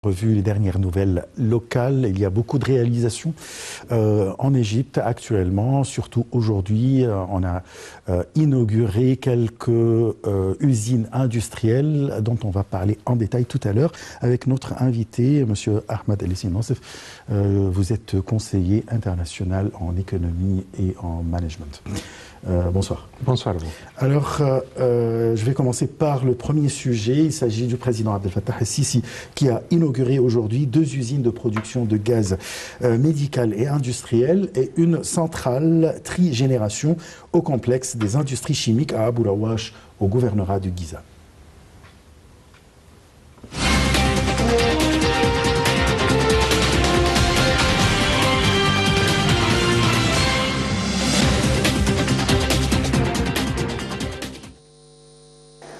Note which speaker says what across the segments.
Speaker 1: Vu les dernières nouvelles locales, il y a beaucoup de réalisations en Égypte actuellement, surtout aujourd'hui. On a inauguré quelques usines industrielles dont on va parler en détail tout à l'heure avec notre invité, M. Ahmed El Nassef. Vous êtes conseiller international en économie et en management. Bonsoir.
Speaker 2: Bonsoir à vous.
Speaker 1: Alors, je vais commencer par le premier sujet. Il s'agit du président Abdel Fattah el-Sisi qui a inauguré aujourd'hui 2 usines de production de gaz médical et industriel et une centrale trigénération au complexe des industries chimiques à Abu Rawash, au gouvernorat du Giza.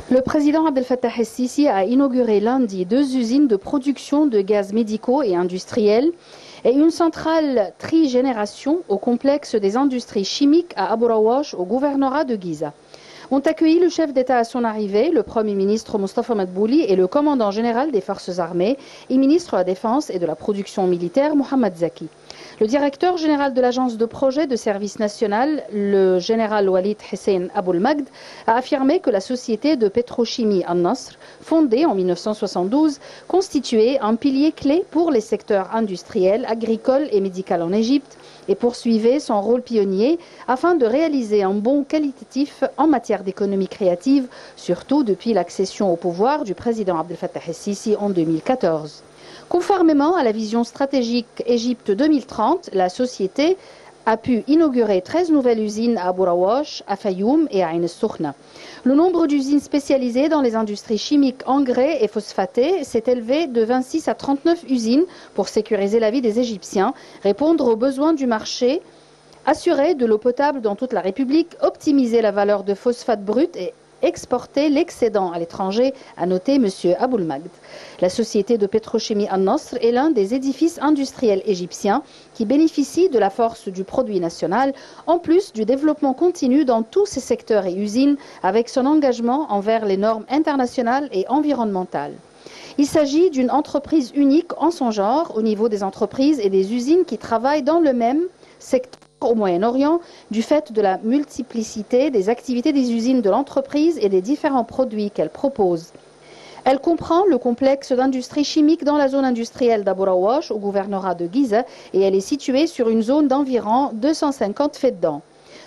Speaker 3: Le président Abdel Fattah el-Sisi a inauguré lundi 2 usines de production de gaz médicaux et industriels et une centrale trigénération au complexe des industries chimiques à Abu Rawash, au gouvernorat de Giza. Ont accueilli le chef d'État à son arrivée, le Premier ministre Mustafa Madbouli et le commandant général des forces armées et ministre de la Défense et de la production militaire Mohamed Zaki. Le directeur général de l'agence de projet de service national, le général Walid Hussein Aboul Magd, a affirmé que la société de pétrochimie An-Nasr, fondée en 1972, constituait un pilier clé pour les secteurs industriels, agricoles et médicaux en Égypte et poursuivait son rôle pionnier afin de réaliser un bond qualitatif en matière d'économie créative, surtout depuis l'accession au pouvoir du président Abdel Fattah el-Sisi en 2014. Conformément à la vision stratégique Égypte 2030, la société a pu inaugurer 13 nouvelles usines à Abu Rawash, à Fayoum et à Ain el-Soukhna. Le nombre d'usines spécialisées dans les industries chimiques, engrais et phosphatées s'est élevé de 26 à 39 usines pour sécuriser la vie des Égyptiens, répondre aux besoins du marché, assurer de l'eau potable dans toute la République, optimiser la valeur de phosphate brut et exporter l'excédent à l'étranger, a noté M. Aboul Magd. La société de pétrochimie An-Nasr est l'un des édifices industriels égyptiens qui bénéficient de la force du produit national, en plus du développement continu dans tous ses secteurs et usines, avec son engagement envers les normes internationales et environnementales. Il s'agit d'une entreprise unique en son genre au niveau des entreprises et des usines qui travaillent dans le même secteur au Moyen-Orient, du fait de la multiplicité des activités des usines de l'entreprise et des différents produits qu'elle propose. Elle comprend le complexe d'industrie chimique dans la zone industrielle d'Abu Rawash, au gouvernorat de Giza, et elle est située sur une zone d'environ 250 feddans.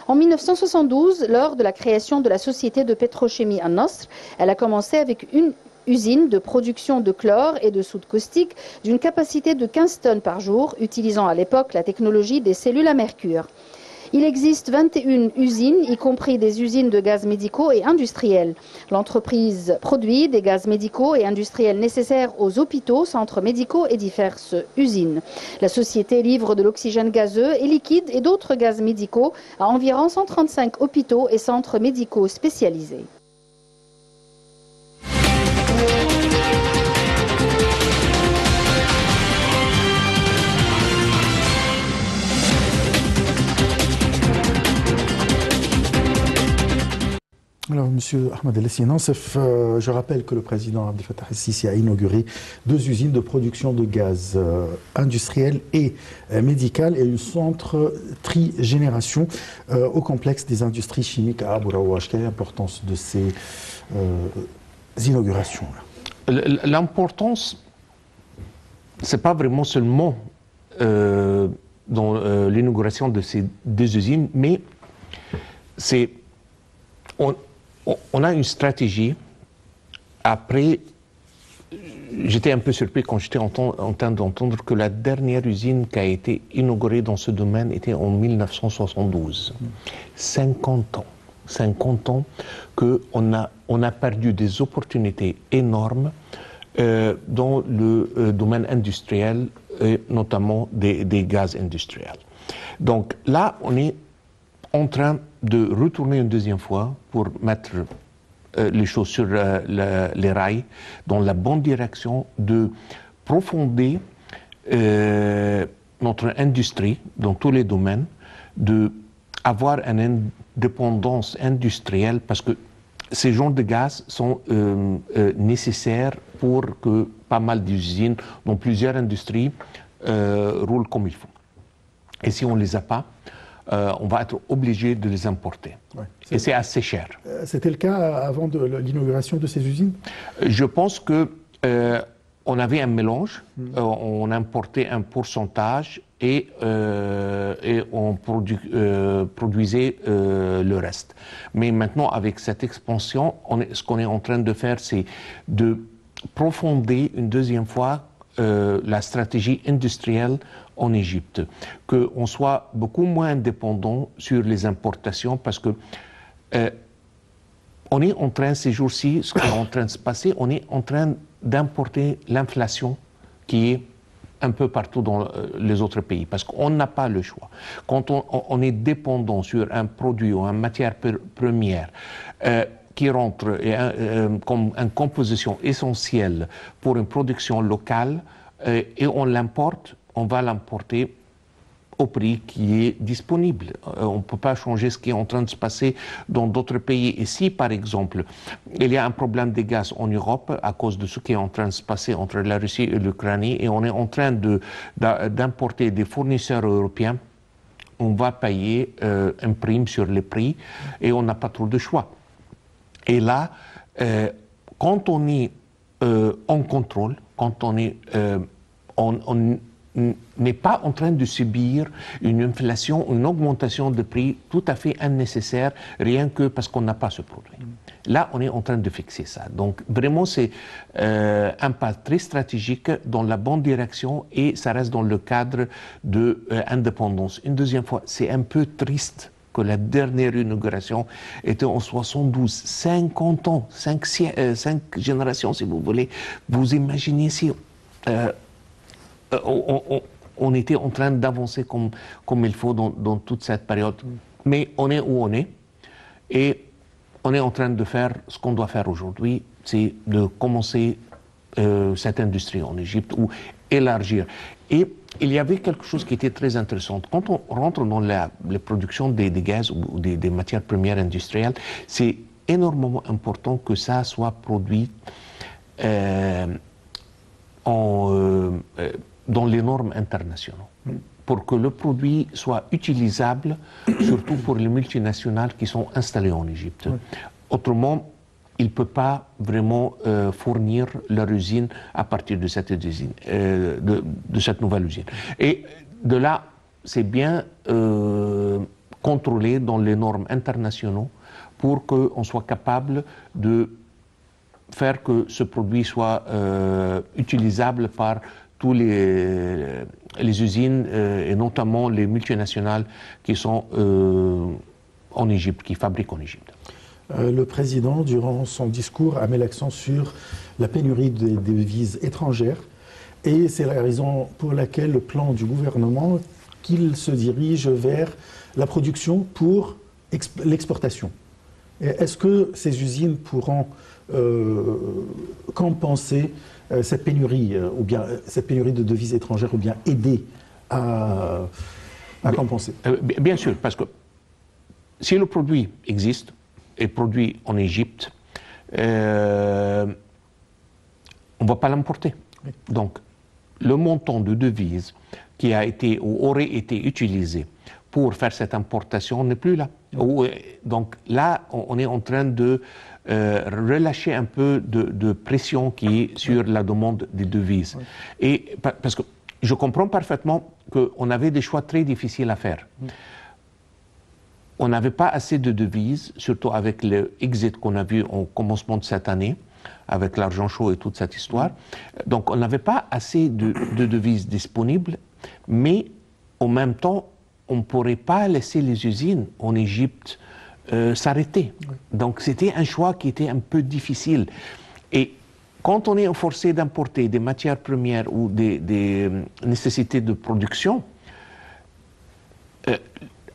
Speaker 3: En 1972, lors de la création de la société de pétrochimie An-Nasr, elle a commencé avec une usine de production de chlore et de soude caustique d'une capacité de 15 tonnes par jour, utilisant à l'époque la technologie des cellules à mercure. Il existe 21 usines, y compris des usines de gaz médicaux et industriels. L'entreprise produit des gaz médicaux et industriels nécessaires aux hôpitaux, centres médicaux et diverses usines. La société livre de l'oxygène gazeux et liquide et d'autres gaz médicaux à environ 135 hôpitaux et centres médicaux spécialisés.
Speaker 1: Alors, M. Ahmed El Nassef, je rappelle que le président Abdel Fattah el-Sisi a inauguré 2 usines de production de gaz industriel et médical et un centre trigénération au complexe des industries chimiques à Abu Rawash. Quelle est l'importance de ces inaugurations-là?
Speaker 2: L'importance, c'est pas vraiment seulement dans l'inauguration de ces 2 usines, mais c'est on a une stratégie. Après, j'étais un peu surpris quand j'étais en train d'entendre que la dernière usine qui a été inaugurée dans ce domaine était en 1972. 50 ans. 50 ans qu'on a perdu des opportunités énormes dans le domaine industriel, et notamment des gaz industriels. Donc là, on est en train de retourner une deuxième fois pour mettre les choses sur les rails dans la bonne direction, de profonder notre industrie dans tous les domaines, d'avoir une indépendance industrielle parce que ces genres de gaz sont nécessaires pour que pas mal d'usines dans plusieurs industries roulent comme il faut. Et si on ne les a pas, on va être obligé de les importer. Ouais, et c'est assez cher.
Speaker 1: C'était le cas avant l'inauguration de ces usines?
Speaker 2: Je pense que on avait un mélange. On importait un pourcentage et on produisait le reste. Mais maintenant, avec cette expansion, ce qu'on est en train de faire, c'est de profondir une deuxième fois la stratégie industrielle en Égypte, qu'on soit beaucoup moins dépendant sur les importations, parce que on est en train, ces jours-ci, ce qui est en train de se passer, on est en train d'importer l'inflation qui est un peu partout dans les autres pays, parce qu'on n'a pas le choix. Quand on est dépendant sur un produit ou une matière première qui rentre comme une composition essentielle pour une production locale, et on l'importe, on va l'importer au prix qui est disponible. On ne peut pas changer ce qui est en train de se passer dans d'autres pays. Et si, par exemple, il y a un problème de gaz en Europe à cause de ce qui est en train de se passer entre la Russie et l'Ukraine, et on est en train d'importer des fournisseurs européens, on va payer une prime sur les prix et on n'a pas trop de choix. Et là, quand on est en contrôle, quand on est... on n'est pas en train de subir une inflation, une augmentation de prix tout à fait nécessaire, rien que parce qu'on n'a pas ce produit. Là, on est en train de fixer ça. Donc, vraiment, c'est un pas très stratégique dans la bonne direction et ça reste dans le cadre de l'indépendance. Une deuxième fois, c'est un peu triste que la dernière inauguration était en 72, 50 ans, 5 générations, si vous voulez. Vous imaginez si... on était en train d'avancer comme il faut dans toute cette période. Mais on est où on est. Et on est en train de faire ce qu'on doit faire aujourd'hui, c'est de commencer cette industrie en Égypte ou élargir. Et il y avait quelque chose qui était très intéressant. Quand on rentre dans la production des gaz ou des matières premières industrielles, c'est énormément important que ça soit produit dans les normes internationales, pour que le produit soit utilisable, surtout pour les multinationales qui sont installées en Égypte. Oui. Autrement, ils ne peuvent pas vraiment fournir leur usine à partir de cette usine, de cette nouvelle usine. Et de là, c'est bien contrôlé dans les normes internationales pour qu'on soit capable de faire que ce produit soit utilisable par tous les usines et notamment les multinationales qui sont en Égypte, qui fabriquent en Égypte.
Speaker 1: Le président, durant son discours, a mis l'accent sur la pénurie des devises étrangères et c'est la raison pour laquelle le plan du gouvernement qu'il se dirige vers la production pour l'exportation. Est-ce que ces usines pourront compenser cette pénurie, ou bien cette pénurie de devises étrangères, ou bien aider à compenser?
Speaker 2: Bien sûr, parce que si le produit existe, est produit en Égypte, on ne va pas l'importer. Oui. Donc, le montant de devises qui a été ou aurait été utilisé pour faire cette importation n'est plus là. Donc là, on est en train de relâcher un peu de pression qui est sur la demande des devises. Oui. Et parce que je comprends parfaitement qu'on avait des choix très difficiles à faire. Oui. On n'avait pas assez de devises, surtout avec le exit qu'on a vu au commencement de cette année, avec l'argent chaud et toute cette histoire. Donc on n'avait pas assez de devises disponibles, mais en même temps, on ne pourrait pas laisser les usines en Égypte s'arrêter. Oui. Donc c'était un choix qui était un peu difficile. Et quand on est forcé d'importer des matières premières ou des nécessités de production,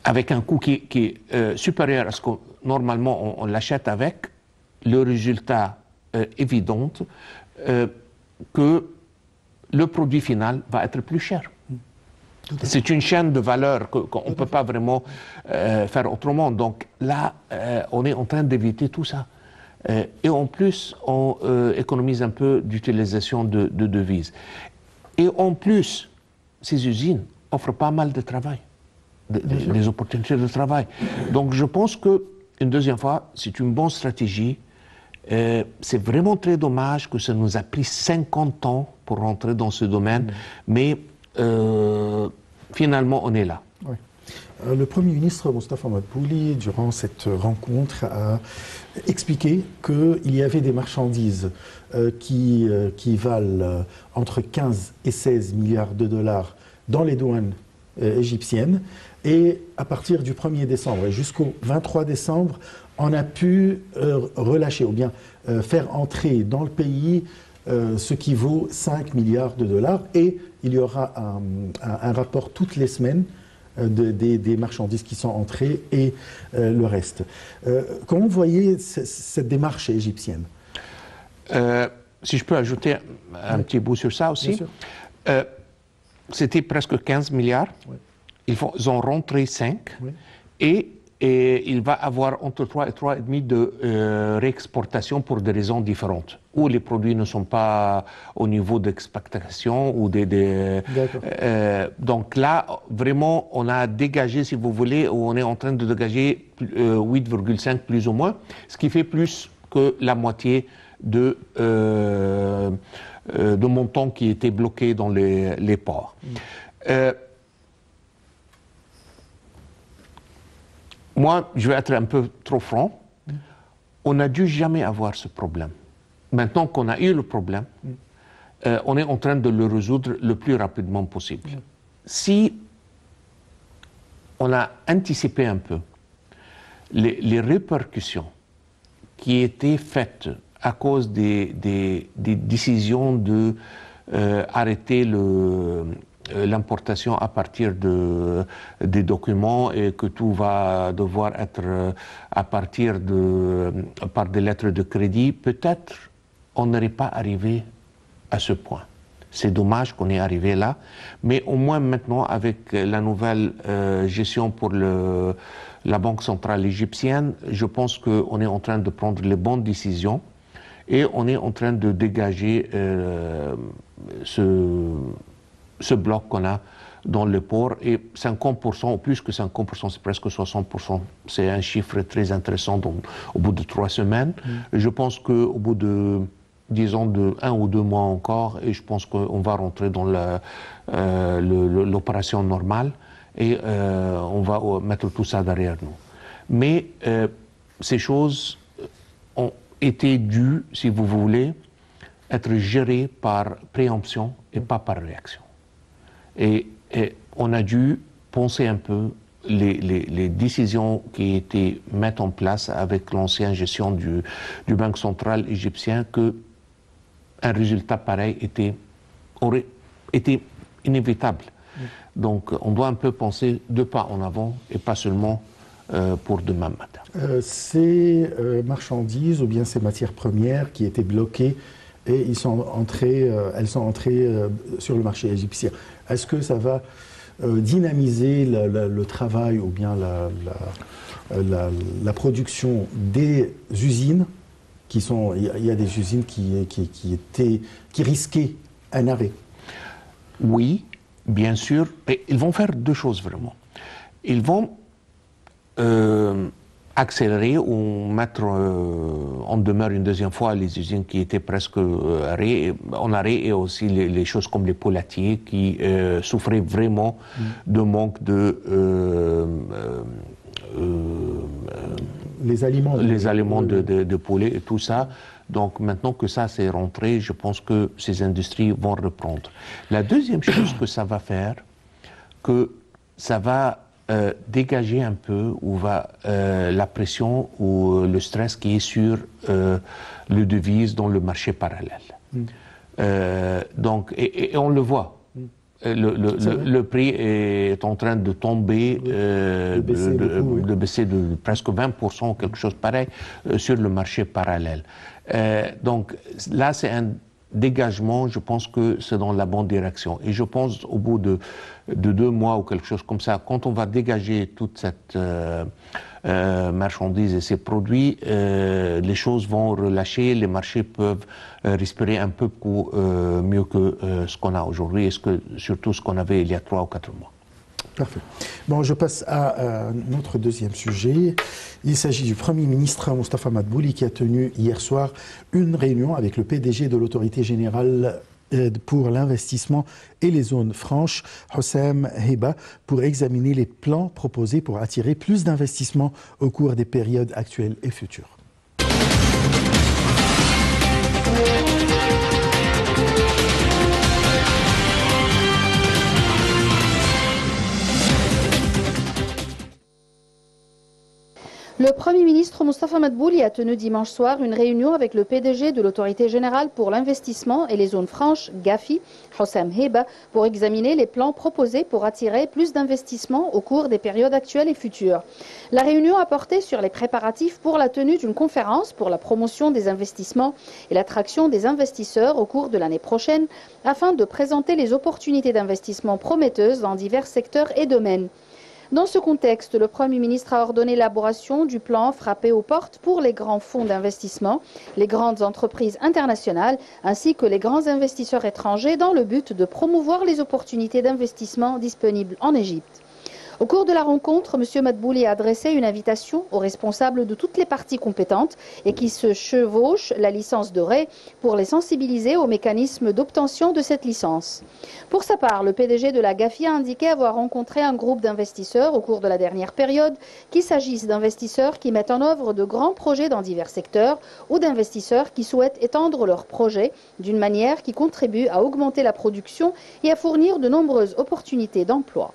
Speaker 2: avec un coût qui est supérieur à ce que normalement on l'achète avec, le résultat évident que le produit final va être plus cher. C'est une chaîne de valeur qu'on ne peut pas vraiment faire autrement. Donc là, on est en train d'éviter tout ça. Et en plus, on économise un peu d'utilisation de devises. Et en plus, ces usines offrent pas mal de travail, des opportunités de travail. Donc je pense qu'une deuxième fois, c'est une bonne stratégie. C'est vraiment très dommage que ça nous a pris 50 ans pour rentrer dans ce domaine, mais finalement, on est là.
Speaker 1: Oui. Le Premier ministre Moustapha Madbouli, durant cette rencontre, a expliqué qu'il y avait des marchandises qui valent entre 15 et 16 milliards de dollars dans les douanes égyptiennes. Et à partir du 1er décembre et jusqu'au 23 décembre, on a pu relâcher ou bien faire entrer dans le pays ce qui vaut 5 milliards de dollars. Et il y aura un rapport toutes les semaines des marchandises qui sont entrées et le reste. Comment vous voyez cette démarche égyptienne?
Speaker 2: Si je peux ajouter un petit bout sur ça aussi. C'était presque 15 milliards. Oui. Ils ont rentré 5. Oui. Et il va avoir entre 3 et 3,5 de réexportation pour des raisons différentes. Où les produits ne sont pas au niveau d'expectation ou donc là, vraiment, on a dégagé, si vous voulez, ou on est en train de dégager 8,5 plus ou moins, ce qui fait plus que la moitié de montant qui était bloqué dans les ports. Moi, je vais être un peu trop franc, on n'a dû jamais avoir ce problème. Maintenant qu'on a eu le problème, on est en train de le résoudre le plus rapidement possible. Si on a anticipé un peu les répercussions qui étaient faites à cause des décisions de arrêter l'importation à partir des documents et que tout va devoir être à partir par des lettres de crédit, peut-être on n'aurait pas arrivé à ce point. C'est dommage qu'on est arrivé là, mais au moins maintenant avec la nouvelle gestion pour la Banque centrale égyptienne, je pense qu'on est en train de prendre les bonnes décisions et on est en train de dégager ce bloc qu'on a dans le port, et 50%, ou plus que 50%, c'est presque 60%. C'est un chiffre très intéressant au bout de 3 semaines. Je pense qu'au bout de, disons, de 1 ou 2 mois encore, et je pense qu'on va rentrer dans l'opération normale, et on va mettre tout ça derrière nous. Mais ces choses ont été dues, si vous voulez, être gérées par préemption et pas par réaction. Et on a dû penser un peu les décisions qui étaient mises en place avec l'ancienne gestion du Banque centrale égyptien, qu'un résultat pareil aurait été inévitable. Donc on doit un peu penser 2 pas en avant et pas seulement pour demain matin.
Speaker 1: Ces marchandises ou bien ces matières premières qui étaient bloquées et elles sont entrées sur le marché égyptien. Est-ce que ça va dynamiser le travail ou bien la production des usines qui sont, il y a des usines qui risquaient un arrêt?
Speaker 2: Oui, bien sûr. Et ils vont faire 2 choses vraiment. Ils vont accélérer ou mettre en demeure une deuxième fois les usines qui étaient presque en arrêt, et aussi les choses comme les poulatiers qui souffraient vraiment de manque de
Speaker 1: les aliments
Speaker 2: de poulet et tout ça. Donc maintenant que ça s'est rentré, je pense que ces industries vont reprendre. La deuxième chose que ça va faire, que ça va dégager un peu la pression ou le stress qui est sur le devise dans le marché parallèle. Donc, et on le voit. Le prix est en train de tomber, de baisser de presque 20%, quelque chose pareil, sur le marché parallèle. Donc là, c'est dégagement, je pense que c'est dans la bonne direction. Et je pense au bout de 2 mois ou quelque chose comme ça, quand on va dégager toute cette marchandise et ces produits, les choses vont relâcher, les marchés peuvent respirer un peu mieux que ce qu'on a aujourd'hui et surtout ce qu'on avait il y a 3 ou 4 mois.
Speaker 1: Parfait. Bon, je passe à notre deuxième sujet. Il s'agit du Premier ministre Moustapha Madbouli qui a tenu hier soir une réunion avec le PDG de l'Autorité générale pour l'investissement et les zones franches, Hossam Heba, pour examiner les plans proposés pour attirer plus d'investissements au cours des périodes actuelles et futures.
Speaker 3: Le Premier ministre Moustapha Madbouli a tenu dimanche soir une réunion avec le PDG de l'Autorité générale pour l'investissement et les zones franches, GAFI, Hossam Heba, pour examiner les plans proposés pour attirer plus d'investissements au cours des périodes actuelles et futures. La réunion a porté sur les préparatifs pour la tenue d'une conférence pour la promotion des investissements et l'attraction des investisseurs au cours de l'année prochaine, afin de présenter les opportunités d'investissement prometteuses dans divers secteurs et domaines. Dans ce contexte, le Premier ministre a ordonné l'élaboration du plan Frapper aux portes pour les grands fonds d'investissement, les grandes entreprises internationales ainsi que les grands investisseurs étrangers dans le but de promouvoir les opportunités d'investissement disponibles en Égypte. Au cours de la rencontre, M. Madbouli a adressé une invitation aux responsables de toutes les parties compétentes et qui se chevauchent la licence de RAI pour les sensibiliser aux mécanismes d'obtention de cette licence. Pour sa part, le PDG de la GAFI a indiqué avoir rencontré un groupe d'investisseurs au cours de la dernière période, qu'il s'agisse d'investisseurs qui mettent en œuvre de grands projets dans divers secteurs ou d'investisseurs qui souhaitent étendre leurs projets d'une manière qui contribue à augmenter la production et à fournir de nombreuses opportunités d'emploi.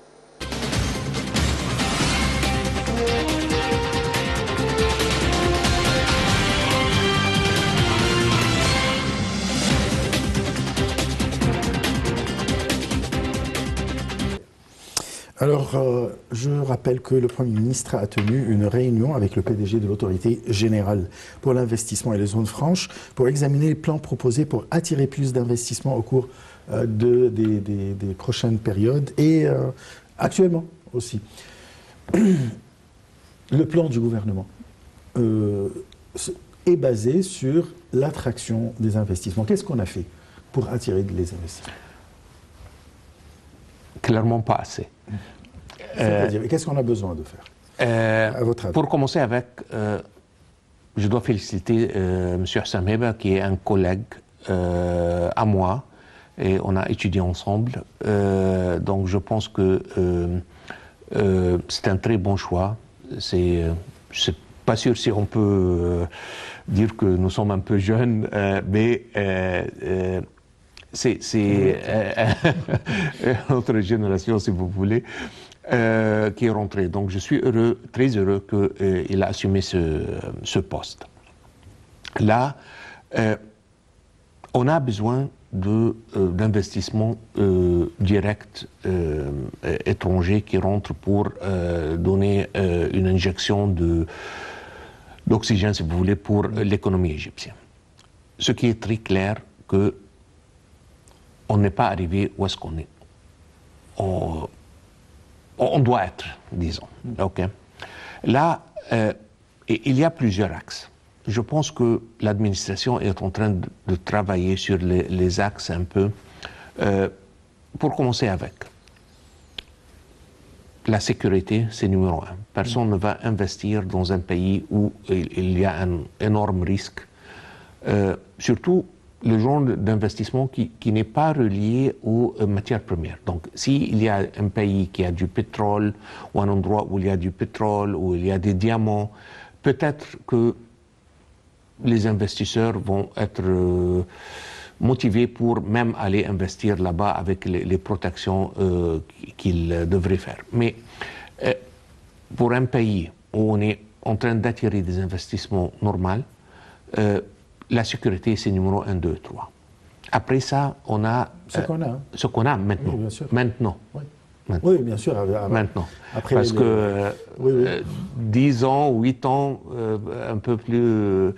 Speaker 1: Alors, je rappelle que le Premier ministre a tenu une réunion avec le PDG de l'Autorité générale pour l'investissement et les zones franches pour examiner les plans proposés pour attirer plus d'investissements au cours des prochaines périodes et actuellement aussi. Le plan du gouvernement est basé sur l'attraction des investissements. Qu'est-ce qu'on a fait pour attirer les investissements?
Speaker 2: Clairement pas assez.
Speaker 1: C'est-à-dire, qu'est-ce qu'on a besoin de faire, à votre avis?
Speaker 2: Pour commencer avec, je dois féliciter M. Hossam Heba, qui est un collègue à moi, et on a étudié ensemble. Donc je pense que c'est un très bon choix. Je ne suis pas sûr si on peut dire que nous sommes un peu jeunes, mais c'est notre génération, si vous voulez, qui est rentrée. Donc je suis très heureux qu'il a assumé ce poste. Là, on a besoin d'investissements directs étrangers qui rentrent pour donner une injection d'oxygène, si vous voulez, pour l'économie égyptienne. Ce qui est très clair que on n'est pas arrivé où est-ce qu'on est. On doit être, disons. Okay. Là, il y a plusieurs axes. Je pense que l'administration est en train de travailler sur les axes un peu. Pour commencer avec, la sécurité, c'est numéro 1. Personne ne va investir dans un pays où il y a un énorme risque. Surtout, le genre d'investissement qui n'est pas relié aux matières premières. Donc, s'il y a un pays qui a du pétrole, ou un endroit où il y a du pétrole, où il y a des diamants, peut-être que les investisseurs vont être motivés pour même aller investir là-bas avec les protections qu'ils devraient faire. Mais pour un pays où on est en train d'attirer des investissements normaux, la sécurité, c'est numéro 1, 2, 3. Après ça, on a
Speaker 1: ce qu'on a.
Speaker 2: Ce qu'on a maintenant.
Speaker 1: Oui, bien sûr.
Speaker 2: Maintenant.
Speaker 1: Oui. Oui, bien sûr.
Speaker 2: Maintenant.
Speaker 1: Après
Speaker 2: Parce que 10 ans, 8 ans, un peu plus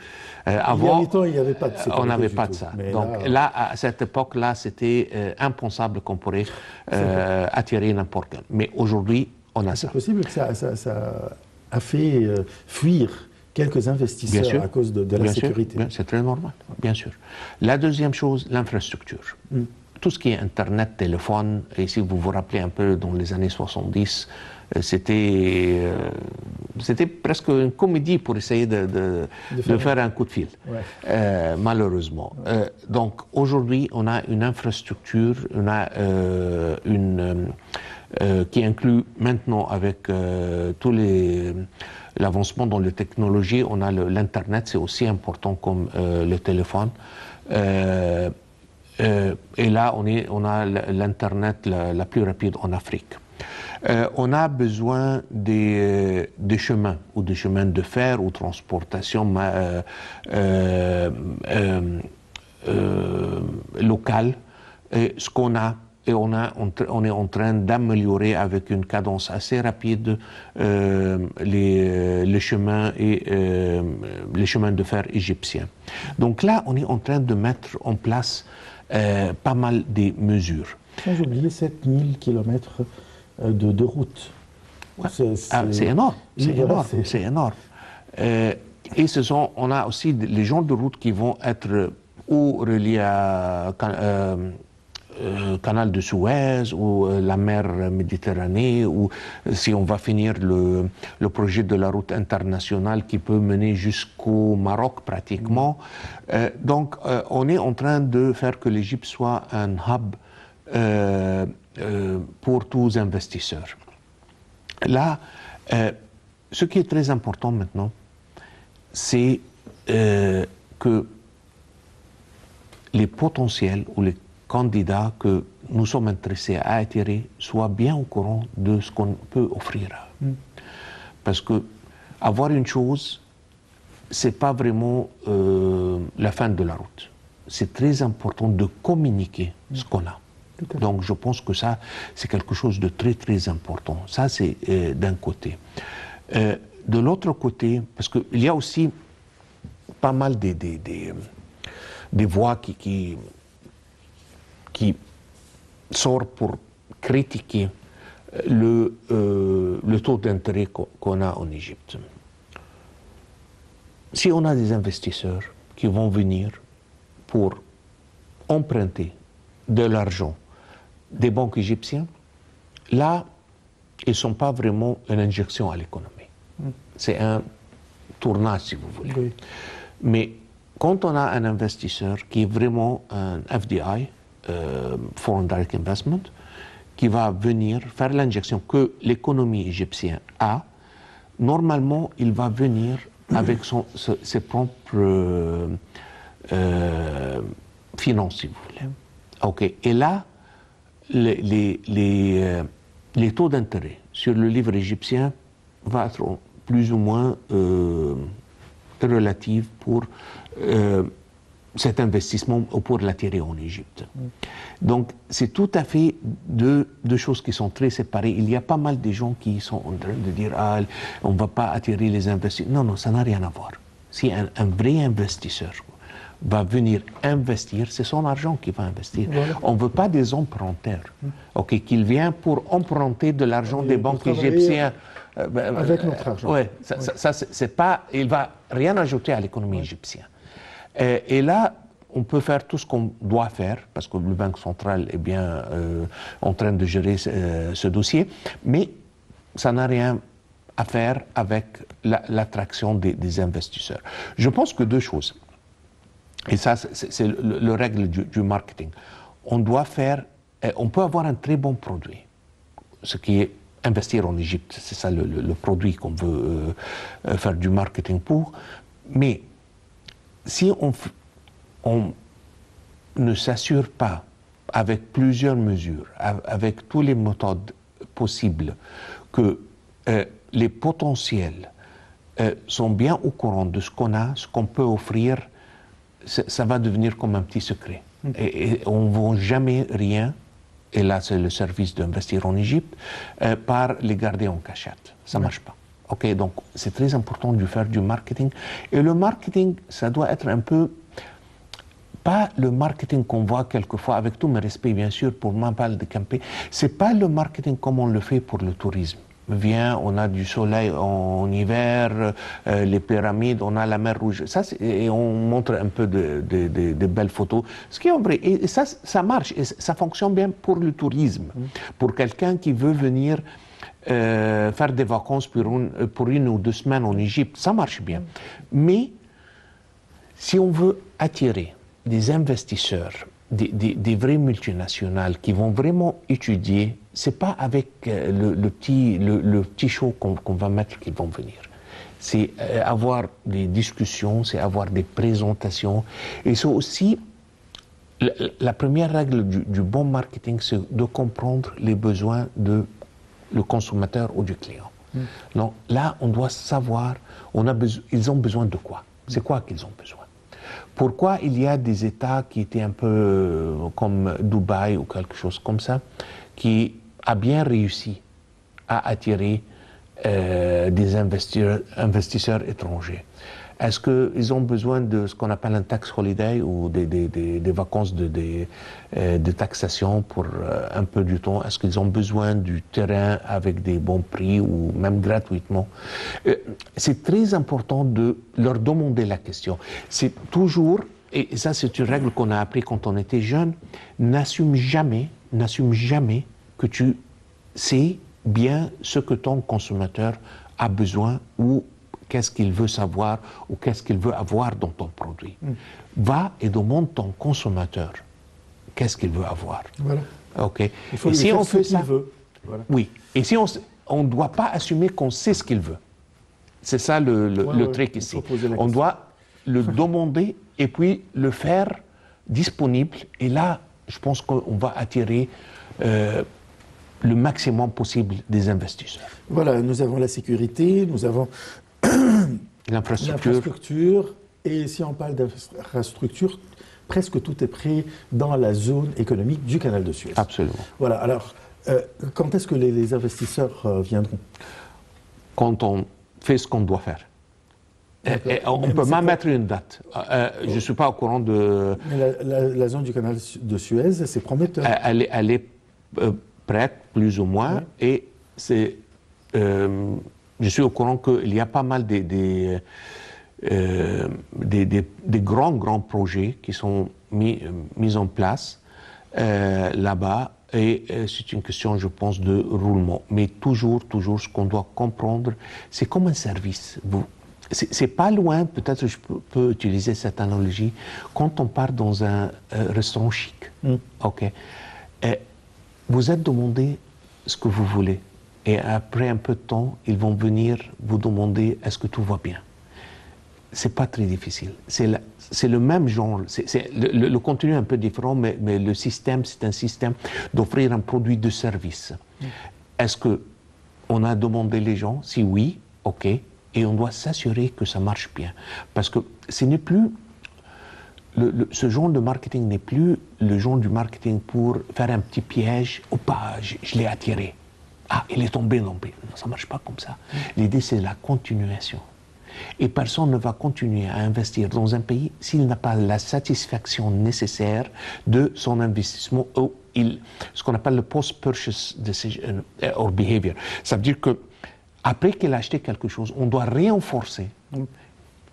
Speaker 2: avant,
Speaker 1: il y a 8 ans, il n'y avait pas de sécurité
Speaker 2: on n'avait pas
Speaker 1: tout.
Speaker 2: de ça.
Speaker 1: Mais
Speaker 2: donc là, à cette époque-là, c'était impensable qu'on pourrait attirer n'importe quel. Mais aujourd'hui, on a ça.
Speaker 1: C'est possible que ça a fait fuir quelques investisseurs à cause de la sécurité.
Speaker 2: C'est très normal, bien sûr. La deuxième chose, l'infrastructure. Tout ce qui est Internet, téléphone, et si vous vous rappelez un peu dans les années 70, c'était presque une comédie pour essayer de faire un coup de fil, malheureusement. Donc aujourd'hui, on a une infrastructure, on a qui inclut maintenant avec l'avancement dans les technologies, on a l'Internet, c'est aussi important comme le téléphone. Et là, on a l'Internet la plus rapide en Afrique. On a besoin des chemins, ou des chemins de fer, ou transportation locale. Et ce qu'on a, et on est en train d'améliorer avec une cadence assez rapide les chemins et les chemins de fer égyptiens. Donc là, on est en train de mettre en place pas mal de mesures.
Speaker 1: Sans oublier 7000 km de route.
Speaker 2: Ouais. C'est énorme, c'est énorme. Et on a aussi les genres de routes qui vont être ou reliés à canal de Suez ou la mer Méditerranée, ou si on va finir le projet de la route internationale qui peut mener jusqu'au Maroc pratiquement. Donc on est en train de faire que l'Égypte soit un hub pour tous les investisseurs. Là, ce qui est très important maintenant, c'est que les potentiels ou les candidats que nous sommes intéressés à attirer soient bien au courant de ce qu'on peut offrir à eux. Parce que avoir une chose, c'est pas vraiment la fin de la route. C'est très important de communiquer ce qu'on a. Donc je pense que ça, c'est quelque chose de très très important. Ça, c'est d'un côté. De l'autre côté, parce qu'il y a aussi pas mal des voix qui sortent pour critiquer le taux d'intérêt qu'on a en Égypte. Si on a des investisseurs qui vont venir pour emprunter de l'argent des banques égyptiennes, là, ils ne sont pas vraiment une injection à l'économie. C'est un tournage, si vous voulez. Oui. Mais quand on a un investisseur qui est vraiment un FDI, Foreign Direct Investment, qui va venir faire l'injection que l'économie égyptienne a, normalement, il va venir avec ses propres finances, si vous voulez. Okay. Et là, les taux d'intérêt sur le livre égyptien vont être plus ou moins relatifs pour cet investissement ou pour l'attirer en Égypte. Donc, c'est tout à fait deux choses qui sont très séparées. Il y a pas mal de gens qui sont en train de dire « Ah, on ne va pas attirer les investisseurs ». Non, non, ça n'a rien à voir. Si un vrai investisseur va venir investir, c'est son argent qui va investir. Voilà. On ne veut pas des emprunteurs, qu'il viennent pour emprunter de l'argent des banques égyptiennes.
Speaker 1: Avec notre argent.
Speaker 2: Ouais, ça c'est pas, il ne va rien ajouter à l'économie égyptienne. Et là, on peut faire tout ce qu'on doit faire, parce que le Banque centrale est bien en train de gérer ce dossier, mais ça n'a rien à faire avec l'attraction des investisseurs. Je pense que deux choses. Et ça, c'est le règle du marketing. On doit faire, on peut avoir un très bon produit, ce qui est investir en Égypte, c'est ça le produit qu'on veut faire du marketing pour. Mais si on ne s'assure pas, avec plusieurs mesures, avec toutes les méthodes possibles, que les potentiels sont bien au courant de ce qu'on a, ce qu'on peut offrir, ça va devenir comme un petit secret. Et on ne vend jamais rien et là c'est le service d'investir en Égypte, par les garder en cachette. Ça ne marche pas. Okay, donc c'est très important de faire du marketing. Et le marketing, ça doit être un peu, pas le marketing qu'on voit quelquefois, avec tout mes respects bien sûr pour ma balle de camper, c'est pas le marketing comme on le fait pour le tourisme. Viens, on a du soleil en hiver, les pyramides, on a la mer Rouge. Ça, et on montre un peu de belles photos. Ce qui est vrai. Et ça marche. Et ça fonctionne bien pour le tourisme. Pour quelqu'un qui veut venir faire des vacances pour une ou 2 semaines en Égypte, ça marche bien. Mais si on veut attirer des investisseurs, des vrais multinationales qui vont vraiment étudier, c'est pas avec le petit show qu'on va mettre qu'ils vont venir. C'est avoir des discussions, c'est avoir des présentations. Et c'est aussi, la première règle du bon marketing, c'est de comprendre les besoins de le consommateur ou du client. Donc là, on doit savoir, ils ont besoin de quoi? C'est quoi qu'ils ont besoin? Pourquoi il y a des États qui étaient un peu comme Dubaï ou quelque chose comme ça, qui a bien réussi à attirer des investisseurs étrangers? Est-ce qu'ils ont besoin de ce qu'on appelle un tax holiday ou des vacances de taxation pour un peu du temps? Est-ce qu'ils ont besoin du terrain avec des bons prix ou même gratuitement? C'est très important de leur demander la question. C'est toujours, et ça c'est une règle qu'on a appris quand on était jeune, n'assume jamais que tu sais bien ce que ton consommateur a besoin ou qu'est-ce qu'il veut savoir ou qu'est-ce qu'il veut avoir dans ton produit. Va et demande ton consommateur qu'est-ce qu'il veut avoir. Voilà. Okay.
Speaker 1: Il faut lui faire on fait ce qu'il veut.
Speaker 2: Voilà. Oui. Et si on ne doit pas assumer qu'on sait ce qu'il veut. C'est ça le truc ici. On doit le demander et puis le faire disponible. Et là, je pense qu'on va attirer le maximum possible des investisseurs.
Speaker 1: Voilà, nous avons la sécurité, nous avons l'infrastructure. Et si on parle d'infrastructure, presque tout est prêt dans la zone économique du canal de Suez.
Speaker 2: Absolument.
Speaker 1: Voilà, alors, quand est-ce que les investisseurs viendront?
Speaker 2: Quand on fait ce qu'on doit faire. Et on peut même mettre une date. Je ne suis pas au courant de...
Speaker 1: Mais la zone du canal de Suez, c'est prometteur.
Speaker 2: Elle est prête, plus ou moins, oui. Et c'est... je suis au courant qu'il y a pas mal des grands projets qui sont mis en place là-bas. Et c'est une question, je pense, de roulement. Mais toujours, ce qu'on doit comprendre, c'est comme un service. C'est pas loin, peut-être je peux utiliser cette analogie, quand on part dans un restaurant chic. OK. Vous êtes demandé ce que vous voulez. Et après un peu de temps, ils vont venir vous demander est-ce que tout va bien. C'est pas très difficile. C'est le même genre. Le contenu est un peu différent, mais le système, c'est un système d'offrir un produit de service. Est-ce qu'on a demandé les gens? Si oui, OK. Et on doit s'assurer que ça marche bien. Parce que ce n'est plus... ce genre de marketing n'est plus le genre du marketing pour faire un petit piège. « Opa, je l'ai attiré. Ah, il est tombé. » Non, ça ne marche pas comme ça. L'idée, c'est la continuation. Et personne ne va continuer à investir dans un pays s'il n'a pas la satisfaction nécessaire de son investissement ou ce qu'on appelle le post-purchase decision or behavior. Ça veut dire que après qu'il a acheté quelque chose, on doit renforcer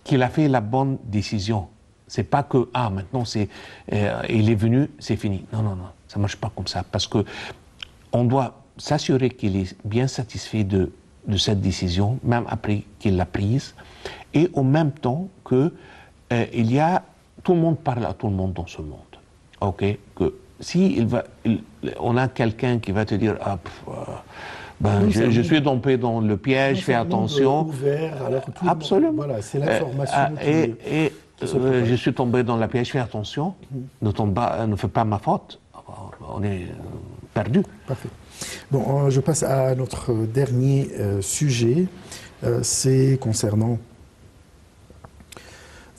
Speaker 2: qu'il a fait la bonne décision. C'est pas que maintenant il est venu, c'est fini. Non, ça marche pas comme ça parce que on doit s'assurer qu'il est bien satisfait de cette décision, même après qu'il l'a prise, et en même temps que tout le monde parle à tout le monde dans ce monde. Ok, que si on a quelqu'un qui va te dire je suis tombé dans le piège, fais attention.
Speaker 1: Ouvert, alors tout
Speaker 2: absolument.
Speaker 1: Voilà, c'est l'information.
Speaker 2: Je suis tombé dans le piège, fais attention. Ne fais pas ma faute. On est perdu.
Speaker 1: Parfait. Bon, je passe à notre dernier sujet. C'est concernant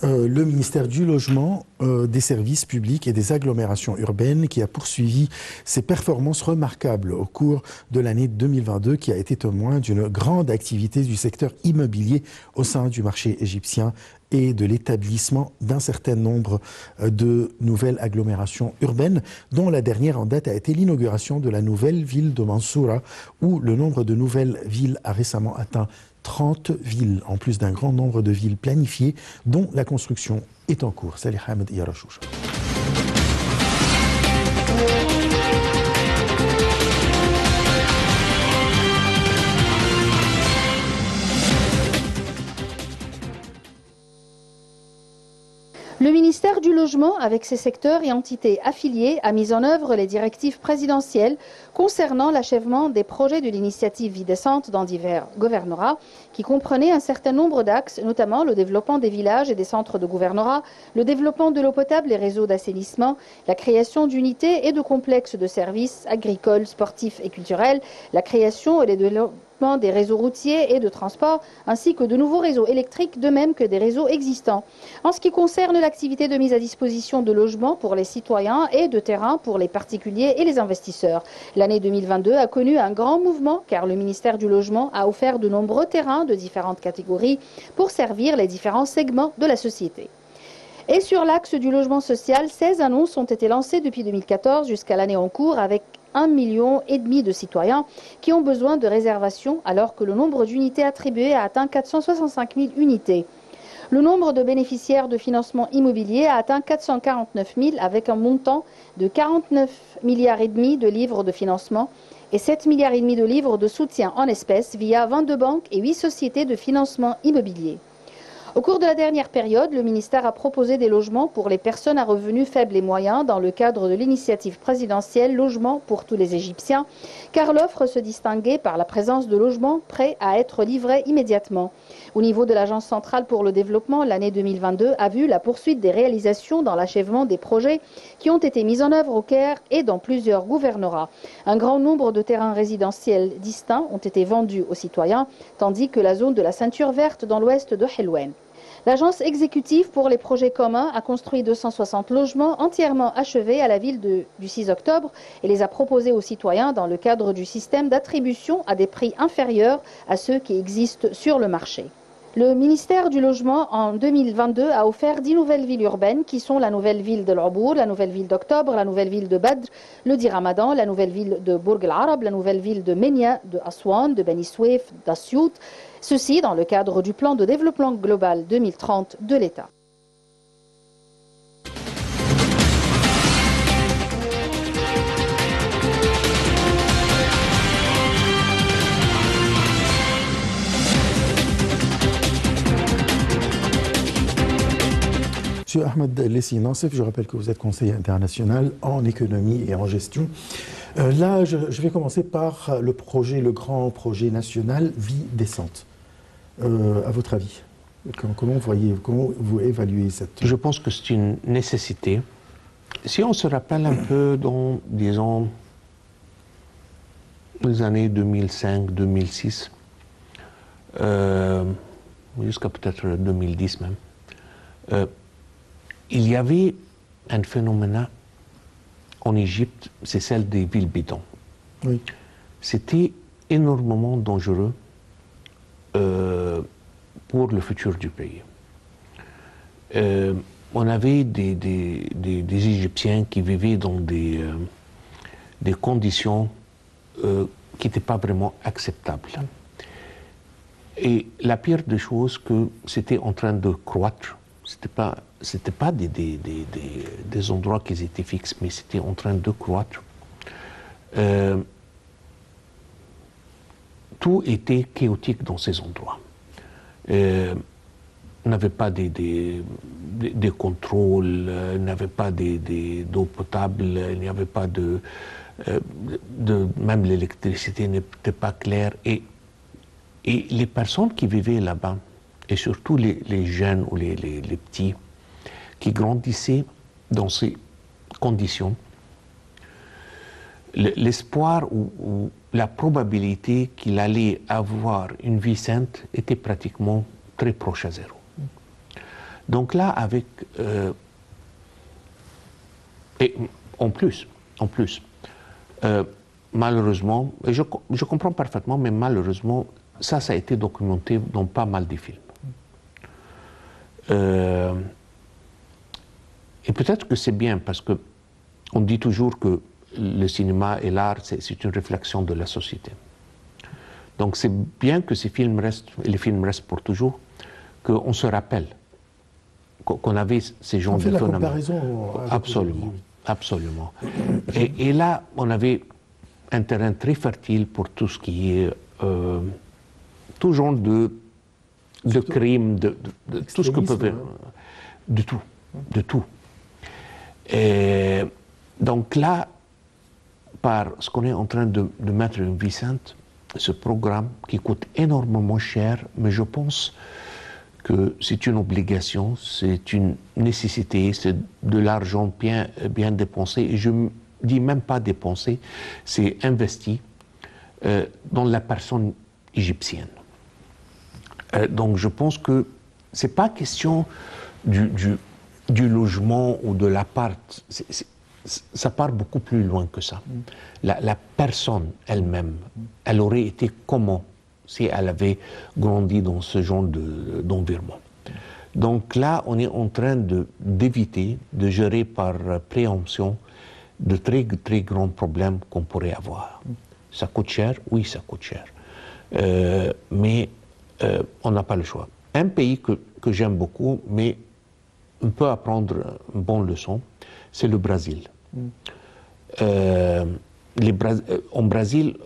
Speaker 1: le ministère du Logement, des Services publics et des agglomérations urbaines qui a poursuivi ses performances remarquables au cours de l'année 2022 qui a été témoin d'une grande activité du secteur immobilier au sein du marché égyptien et de l'établissement d'un certain nombre de nouvelles agglomérations urbaines, dont la dernière en date a été l'inauguration de la nouvelle ville de Mansoura, où le nombre de nouvelles villes a récemment atteint 30 villes, en plus d'un grand nombre de villes planifiées, dont la construction est en cours. Salih Hamed Yarachouch.
Speaker 3: Le ministère du Logement, avec ses secteurs et entités affiliées, a mis en œuvre les directives présidentielles concernant l'achèvement des projets de l'initiative Vie décente dans divers gouvernorats, qui comprenaient un certain nombre d'axes, notamment le développement des villages et des centres de gouvernorat, le développement de l'eau potable et réseaux d'assainissement, la création d'unités et de complexes de services agricoles, sportifs et culturels, la création et le développement des réseaux routiers et de transport, ainsi que de nouveaux réseaux électriques, de même que des réseaux existants. En ce qui concerne l'activité de mise à disposition de logements pour les citoyens et de terrains pour les particuliers et les investisseurs, l'année 2022 a connu un grand mouvement car le ministère du Logement a offert de nombreux terrains de différentes catégories pour servir les différents segments de la société. Et sur l'axe du logement social, 16 annonces ont été lancées depuis 2014 jusqu'à l'année en cours avec 1,5 million de citoyens qui ont besoin de réservation alors que le nombre d'unités attribuées a atteint 465 000 unités. Le nombre de bénéficiaires de financement immobilier a atteint 449 000 avec un montant de 49 milliards et demi de livres de financement et 7 milliards et demi de livres de soutien en espèces via 22 banques et 8 sociétés de financement immobilier. Au cours de la dernière période, le ministère a proposé des logements pour les personnes à revenus faibles et moyens dans le cadre de l'initiative présidentielle Logement pour tous les Égyptiens, car l'offre se distinguait par la présence de logements prêts à être livrés immédiatement. Au niveau de l'Agence centrale pour le développement, l'année 2022 a vu la poursuite des réalisations dans l'achèvement des projets qui ont été mis en œuvre au Caire et dans plusieurs gouvernorats. Un grand nombre de terrains résidentiels distincts ont été vendus aux citoyens, tandis que la zone de la ceinture verte dans l'ouest de Helwen. L'agence exécutive pour les projets communs a construit 260 logements entièrement achevés à la ville du 6 octobre et les a proposés aux citoyens dans le cadre du système d'attribution à des prix inférieurs à ceux qui existent sur le marché. Le ministère du Logement, en 2022, a offert 10 nouvelles villes urbaines qui sont la nouvelle ville de l'Abour, la nouvelle ville d'Octobre, la nouvelle ville de Badr, le Di Ramadan, la nouvelle ville de Bourg el-Arab, la nouvelle ville de Menia, de Aswan, de Beni Souef, d'Assiout. Ceci dans le cadre du plan de développement global 2030 de l'État.
Speaker 1: Monsieur Ahmed Lessi Nassif, je rappelle que vous êtes conseiller international en économie et en gestion. Là, je vais commencer par le grand projet national Vie décente. À votre avis, comment vous évaluez cette...
Speaker 2: Je pense que c'est une nécessité. Si on se rappelle un peu dans, disons, les années 2005-2006, jusqu'à peut-être 2010 même, il y avait un phénomène en Égypte, c'est celle des villes bidons.
Speaker 1: Oui.
Speaker 2: C'était énormément dangereux pour le futur du pays. On avait des Égyptiens qui vivaient dans des conditions qui n'étaient pas vraiment acceptables. Et la pire des choses, que c'était en train de croître. C'était pas des endroits qui étaient fixes, mais c'était en train de croître. Tout était chaotique dans ces endroits. On n'avait pas des contrôles, il n'y avait pas d'eau potable, il n'y avait pas même l'électricité n'était pas claire. Et les personnes qui vivaient là-bas, et surtout les jeunes ou les petits, qui grandissaient dans ces conditions, l'espoir ou la probabilité qu'il allait avoir une vie sainte était pratiquement très proche à zéro. Donc là, avec... et en plus, malheureusement, et je comprends parfaitement, mais malheureusement, ça a été documenté dans pas mal de films. Et peut-être que c'est bien, parce que on dit toujours que le cinéma et l'art, c'est une réflexion de la société. Donc c'est bien que ces films restent, et les films restent pour toujours, qu'on se rappelle qu'on avait ces genres de phénomènes.
Speaker 1: On fait la comparaison.
Speaker 2: Absolument, absolument. Et là, on avait un terrain très fertile pour tout ce qui est tout genre de crimes, de tout ce que peut faire, de tout. Et donc là, par ce qu'on est en train de mettre en Vicente, ce programme qui coûte énormément cher, mais je pense que c'est une obligation, c'est une nécessité, c'est de l'argent bien dépensé, et je ne dis même pas dépensé, c'est investi dans la personne égyptienne. Donc je pense que ce n'est pas question du logement ou de l'appart, ça part beaucoup plus loin que ça. La personne elle-même, elle aurait été comment si elle avait grandi dans ce genre d'environnement. Donc là, on est en train d'éviter, de gérer par préemption de très, très grands problèmes qu'on pourrait avoir. Ça coûte cher? Oui, ça coûte cher. Mais on n'a pas le choix. Un pays que j'aime beaucoup, mais on peut apprendre une bonne leçon, c'est le Brésil. En Brésil,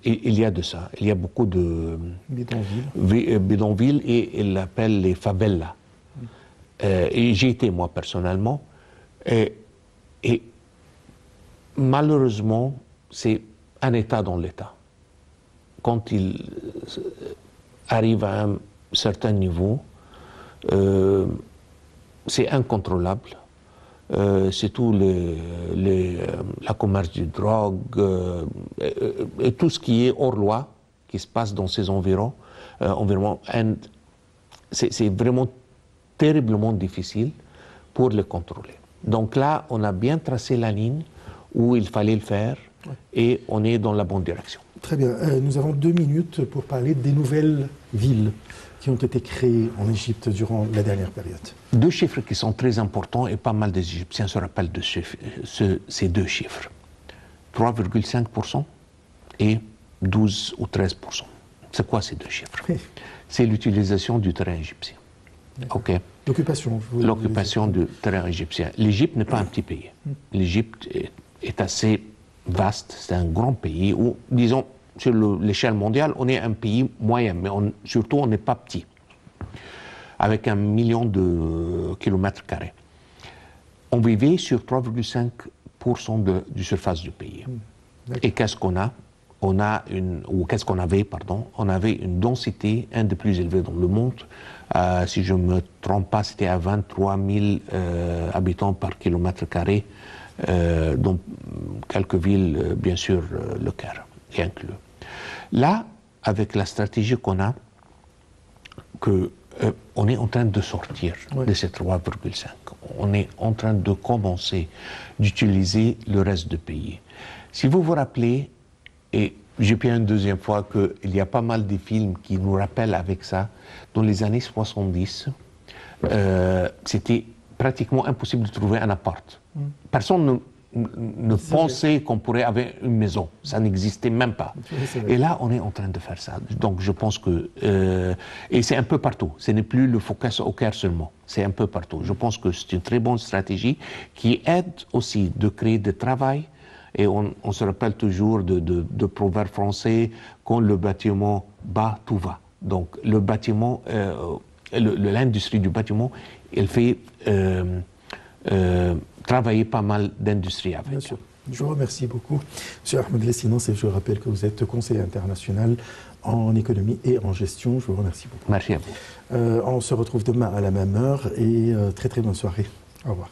Speaker 2: il y a de ça. Il y a beaucoup de bidonvilles et ils l'appellent les favelas. Et j'y étais moi personnellement. Et malheureusement, c'est un État dans l'État. Quand il arrive à un certain niveau, c'est incontrôlable. C'est tout la commerce de drogue et tout ce qui est hors loi qui se passe dans ces environnements. C'est vraiment terriblement difficile pour les contrôler. Donc là, on a bien tracé la ligne où il fallait le faire et on est dans la bonne direction.
Speaker 1: Très bien. Nous avons 2 minutes pour parler des nouvelles villes qui ont été créées en Égypte durant la dernière période.
Speaker 2: 2 chiffres qui sont très importants et pas mal des Égyptiens se rappellent de ces 2 chiffres. 3,5% et 12 ou 13%. C'est quoi ces 2 chiffres? C'est l'utilisation du terrain égyptien. Okay. L'occupation du terrain égyptien. L'Égypte n'est pas un petit pays. L'Égypte est assez vaste, c'est un grand pays où, disons, sur l'échelle mondiale, on est un pays moyen, mais surtout on n'est pas petit, avec 1 million de kilomètres carrés. On vivait sur 3,5% du surface du pays. Et qu'est-ce qu'on a? Qu'est-ce qu'on avait, pardon? On avait une densité, un des plus élevés dans le monde. Si je ne me trompe pas, c'était à 23 000 habitants par kilomètre carré, dont quelques villes, bien sûr, le Caire est inclus. Là, avec la stratégie qu'on a, on est en train de sortir de ces 3,5. On est en train de commencer d'utiliser le reste du pays. Si vous vous rappelez, et j'ai pu une deuxième fois qu'il y a pas mal de films qui nous rappellent avec ça, dans les années 70, c'était pratiquement impossible de trouver un appart. Personne ne pensait qu'on pourrait avoir une maison. Ça n'existait même pas. Et là, on est en train de faire ça. Donc, je pense que... et c'est un peu partout. Ce n'est plus le focus au Caire seulement. C'est un peu partout. Je pense que c'est une très bonne stratégie qui aide aussi de créer du travail. Et on se rappelle toujours de proverbes français, quand le bâtiment bat, tout va. Donc, le bâtiment, l'industrie du bâtiment, elle fait... travailler pas mal d'industries avec.
Speaker 1: Bien sûr. Je vous remercie beaucoup. Monsieur Ahmed Lessinos, et je rappelle que vous êtes conseiller international en économie et en gestion. Je vous remercie beaucoup.
Speaker 2: Merci à vous.
Speaker 1: On se retrouve demain à la même heure et très très bonne soirée. Au revoir.